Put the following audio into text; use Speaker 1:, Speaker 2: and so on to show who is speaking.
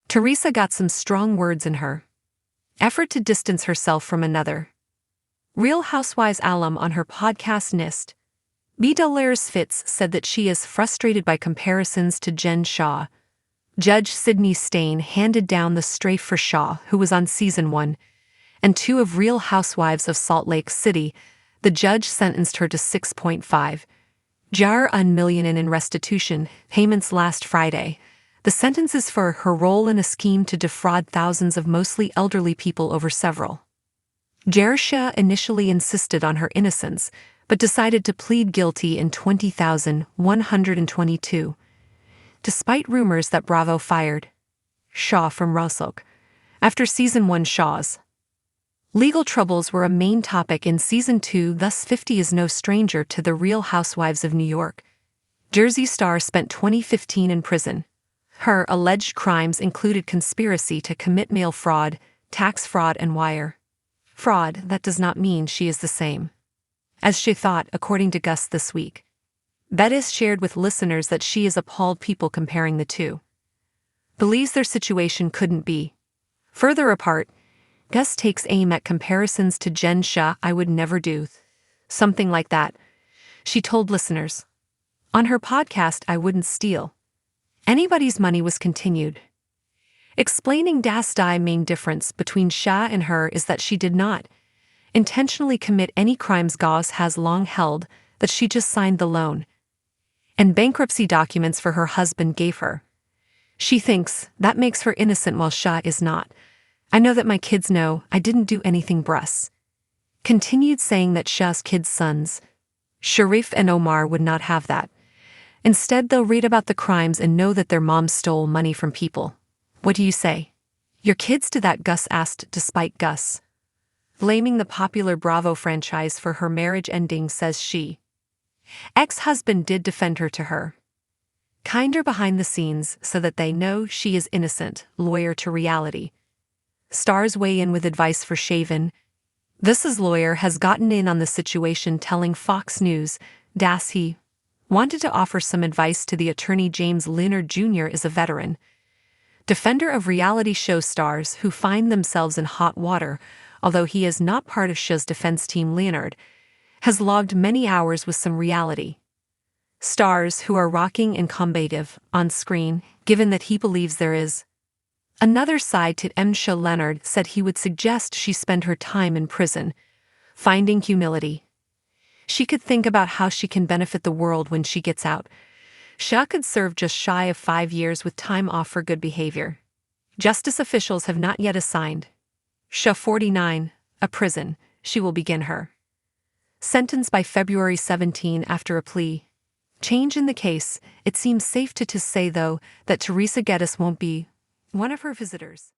Speaker 1: Teresa got some strong words in her effort to distance herself from another Real Housewives alum on her podcast Nist. Guidice Fitz said that she is frustrated by comparisons to Jen Shah. Judge Sydney Stain handed down the strafe for Shah, who was on season 1 and 2 of Real Housewives of Salt Lake City. The judge sentenced her to 6.5 million in restitution payments last Friday. The sentence is for her role in a scheme to defraud thousands of mostly elderly people over several. Teresa initially insisted on her innocence, but decided to plead guilty in 20,122. Despite rumors that Bravo fired Shah from RHONJ after season 1, Shah's legal troubles were a main topic in season 2. Thus 50 is no stranger to the Real Housewives of New York. Jersey star spent 2015 in prison. Her alleged crimes included conspiracy to commit mail fraud, tax fraud and wire fraud. That does not mean she is the same as she thought, according to Gus this week. Guidice shared with listeners that she is appalled people comparing the two. Believes their situation couldn't be further apart. Gus takes aim at comparisons to Jen Shah. I would never do something like that, she told listeners. On her podcast I Wouldn't Steal Anybody's Money was continued, explaining die main difference between Shah and her is that she did not intentionally commit any crimes. Gus has long held that she just signed the loan and bankruptcy documents for her husband gave her. She thinks that makes her innocent while Shah is not. I know that my kids know I didn't do anything. Bruss continued, saying that Shah's kids' sons, Sharif and Omar, would not have that. Instead, they'll read about the crimes and know that their moms stole money from people. What do you say? Your kids do that? Gus asked, despite Gus blaming the popular Bravo franchise for her marriage ending. Says she ex-husband did defend her to her kinder behind the scenes so that they know she is innocent. Lawyer to reality stars weigh in with advice for Shaven. This lawyer has gotten in on the situation, telling Fox News he wanted to offer some advice to the attorney. James Leonard Jr. is a veteran defender of reality show stars who find themselves in hot water. Although he is not part of Shah's defense team, Leonard has logged many hours with some reality stars who are rocking and combative on screen, given that he believes there is another side to Shah. Leonard said he would suggest she spend her time in prison, finding humility. She could think about how she can benefit the world when she gets out. Shah could serve just shy of 5 years with time off for good behavior. Justice officials have not yet assigned Shah, 49, a prison. She will begin her sentence by February 17 after a plea change in the case. It seems safe to say, though, that Teresa Guidice won't be one of her visitors.